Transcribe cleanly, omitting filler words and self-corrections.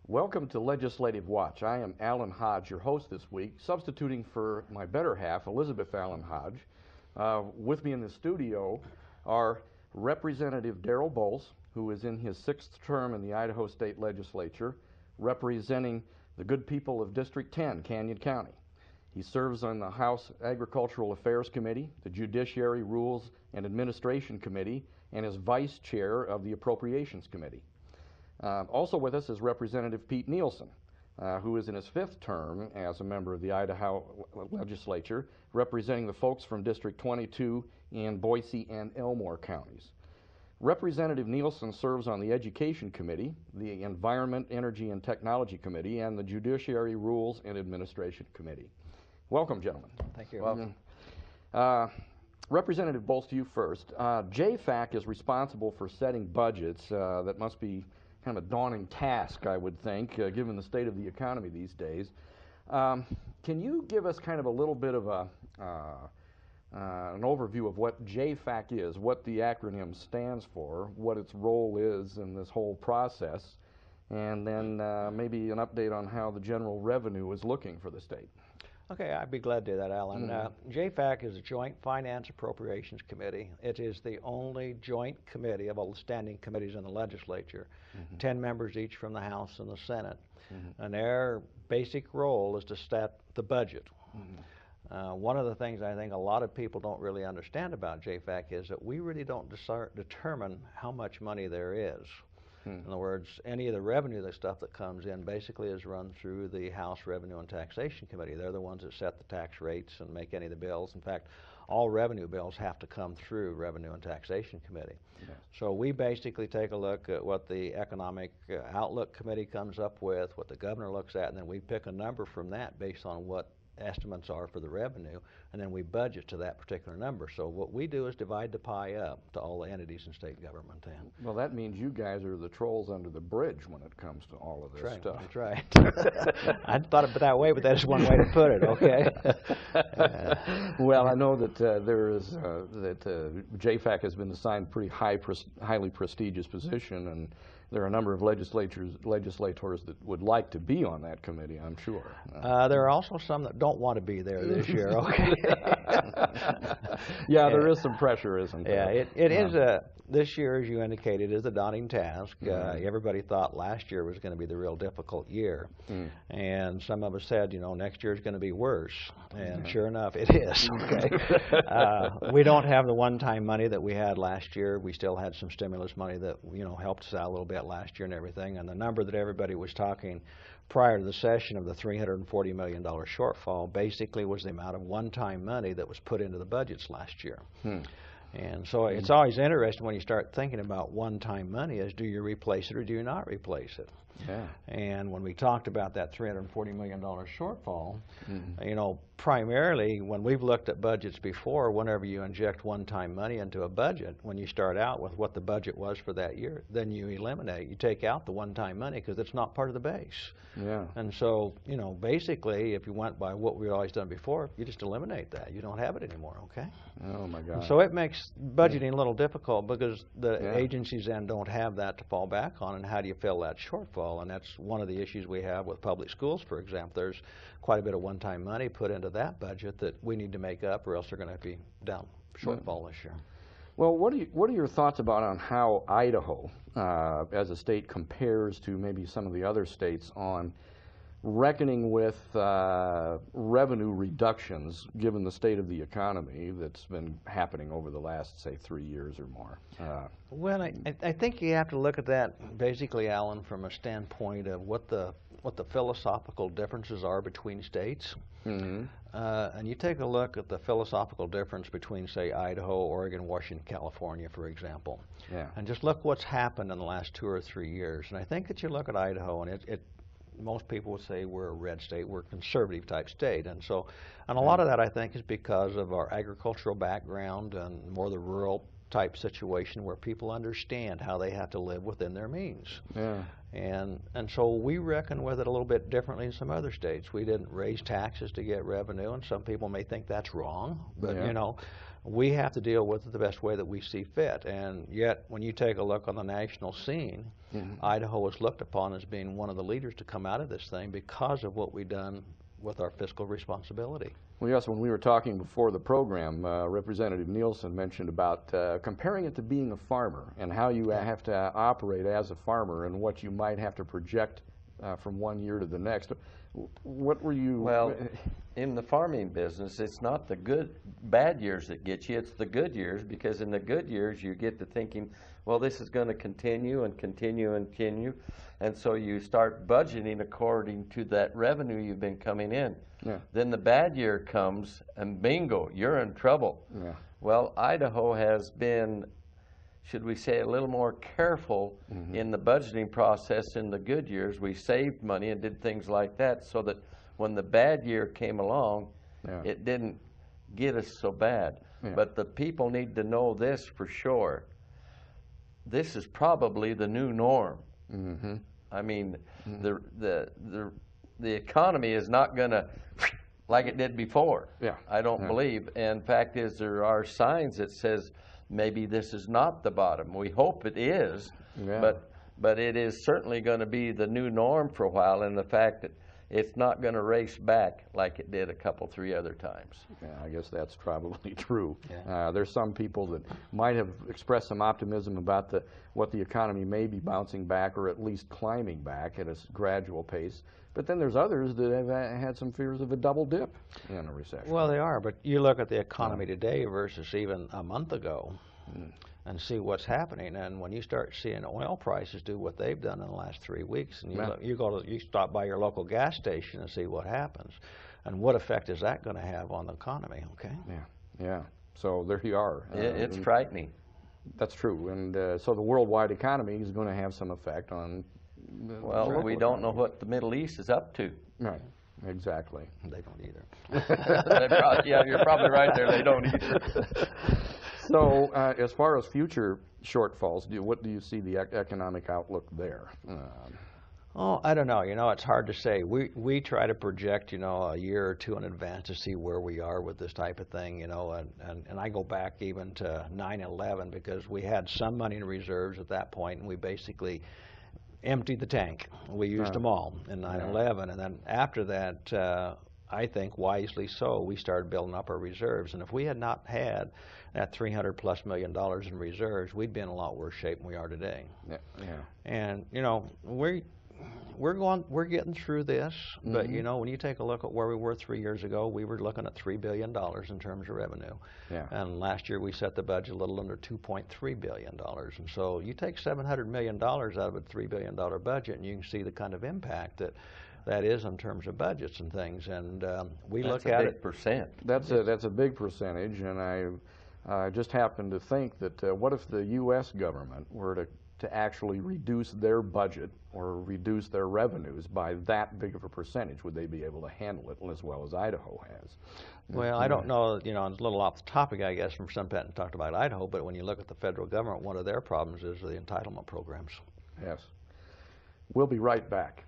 Welcome to Legislative Watch. I am Alan Hodge, your host this week, substituting for my better half, Elizabeth Allen Hodge. With me in the studio are Representative Darrell Boltz, who is in his 6th term in the Idaho State Legislature, representing the good people of District 10, Canyon County. He serves on the House Agricultural Affairs Committee, the Judiciary, Rules, and Administration Committee, and is Vice Chair of the Appropriations Committee. Also with us is Representative Pete Nielsen, who is in his 5th term as a member of the Idaho Legislature, representing the folks from District 22 in Boise and Elmore counties. Representative Nielsen serves on the Education Committee, the Environment, Energy, and Technology Committee, and the Judiciary, Rules, and Administration Committee. Welcome, gentlemen. Thank you. Welcome. Representative Boltz, to you first. JFAC is responsible for setting budgets. That must be kind of a daunting task, I would think, given the state of the economy these days. Can you give us kind of a little bit of an overview of what JFAC is, what the acronym stands for, what its role is in this whole process, and then maybe an update on how the general revenue is looking for the state? Okay, I'd be glad to do that, Alan. JFAC is a Joint Finance Appropriations Committee. It is the only joint committee of all the standing committees in the legislature, 10 members each from the House and the Senate. And their basic role is to set the budget. One of the things I think a lot of people don't really understand about JFAC is that we really don't determine how much money there is. In other words, any of the revenue, the stuff that comes in, basically is run through the House Revenue and Taxation Committee. They're the ones that set the tax rates and make any of the bills. In fact, all revenue bills have to come through Revenue and Taxation Committee. Yes. So we basically take a look at what the Economic Outlook Committee comes up with, what the governor looks at, and then we pick a number from that based on what estimates are for the revenue, and then we budget to that particular number. So what we do is divide the pie up to all the entities in state government. Well, that means you guys are the trolls under the bridge when it comes to all of this stuff. That's right. I thought of it that way, but that is one way to put it, okay? Well, I know that there is, JFAC has been assigned a pretty highly prestigious position, and there are a number of legislators that would like to be on that committee, I'm sure. There are also some that don't want to be there this year, okay? Yeah, there is some pressure, isn't there? Yeah, it is this year, as you indicated, is a daunting task. Everybody thought last year was going to be the real difficult year. And some of us said, you know, next year is going to be worse. And sure enough, it is, okay? We don't have the one-time money that we had last year. We still had some stimulus money that, you know, helped us out a little bit last year and everything. And the number that everybody was talking prior to the session of the $340 million shortfall basically was the amount of one-time money that was put into the budgets last year. And so it's always interesting when you start thinking about one-time money is, do you replace it or do you not replace it? Yeah. And when we talked about that $340 million shortfall, you know, primarily when we've looked at budgets before, whenever you inject one-time money into a budget, when you start out with what the budget was for that year, then you eliminate, you take out the one-time money because it's not part of the base. Yeah. And so, you know, basically, if you went by what we've always done before, you just eliminate that. You don't have it anymore, okay? Oh, my God. And so it makes budgeting a little difficult because the agencies then don't have that to fall back on, and how do you fill that shortfall? And that's one of the issues we have with public schools, for example. There's quite a bit of one-time money put into that budget that we need to make up, or else they're going to be down shortfall this year. Well, what are your thoughts about on how Idaho, as a state, compares to maybe some of the other states on reckoning with revenue reductions, given the state of the economy that's been happening over the last, say, 3 years or more? Well, I think you have to look at that basically, Alan, from a standpoint of what the philosophical differences are between states. And you take a look at the philosophical difference between, say, Idaho, Oregon, Washington, California, for example. And just look what's happened in the last 2 or 3 years. And I think that you look at Idaho, and most people would say we're a red state, we're a conservative type state. And a lot of that, I think, is because of our agricultural background and more the rural type situation where people understand how they have to live within their means. Yeah. And so we reckon with it a little bit differently in some other states. We didn't raise taxes to get revenue, and some people may think that's wrong, but Yeah. you know, we have to deal with it the best way that we see fit. And yet, when you take a look on the national scene, Idaho is looked upon as being one of the leaders to come out of this thing because of what we've done with our fiscal responsibility. Well, yes, when we were talking before the program, Representative Nielsen mentioned about comparing it to being a farmer and how you have to operate as a farmer and what you might have to project from one year to the next. What were you... Well, in the farming business, it's not the bad years that get you, it's the good years, because in the good years you get to thinking, well, this is going to continue and continue and continue, and so you start budgeting according to that revenue you've been coming in. Yeah. Then the bad year comes, and bingo, you're in trouble. Yeah. Well, Idaho has been, should we say, a little more careful in the budgeting process in the good years. We saved money and did things like that so that when the bad year came along, it didn't get us so bad. Yeah. But the people need to know this for sure. This is probably the new norm. I mean, the economy is not going to like it did before. Yeah. I don't believe. And fact is, there are signs that says maybe this is not the bottom. We hope it is, but it is certainly going to be the new norm for a while, and the fact that it's not going to race back like it did a couple, 3 other times. Yeah, I guess that's probably true. Yeah. There's some people that might have expressed some optimism about what the economy may be bouncing back or at least climbing back at a gradual pace. But then there's others that have had some fears of a double dip in a recession. Well, they are, but you look at the economy today versus even a month ago and see what's happening. And when you start seeing oil prices do what they've done in the last 3 weeks, and you stop by your local gas station and see what happens, and what effect is that going to have on the economy? Okay. Yeah. So there you are. It's frightening. That's true. And so the worldwide economy is going to have some effect on. Well, we don't know what the Middle East is up to. Right. Exactly. They don't either. Yeah, you're probably right there. They don't either. So, as far as future shortfalls, what do you see the economic outlook there? Oh, I don't know. You know, it's hard to say. We try to project, you know, a year or two in advance to see where we are with this type of thing, you know, and I go back even to 9/11 because we had some money in reserves at that point, and we basically emptied the tank. We used them all in 9/11, and then after that, I think wisely so, we started building up our reserves. And if we had not had that $300+ million in reserves, we'd be in a lot worse shape than we are today. Yeah. And you know, we're getting through this, but you know, when you take a look at where we were 3 years ago, we were looking at $3 billion in terms of revenue. Yeah. And last year we set the budget a little under $2.3 billion. And so you take $700 million out of a $3 billion budget, and you can see the kind of impact that is in terms of budgets and things. And we look at it. That's a big percent. That's a big percentage, and I just happen to think that what if the U.S. government were to actually reduce their budget or reduce their revenues by that big of a percentage? Would they be able to handle it as well as Idaho has? Well, I don't know, you know, it's a little off the topic, I guess, from some people talked about Idaho, but when you look at the federal government, one of their problems is the entitlement programs. Yes. We'll be right back.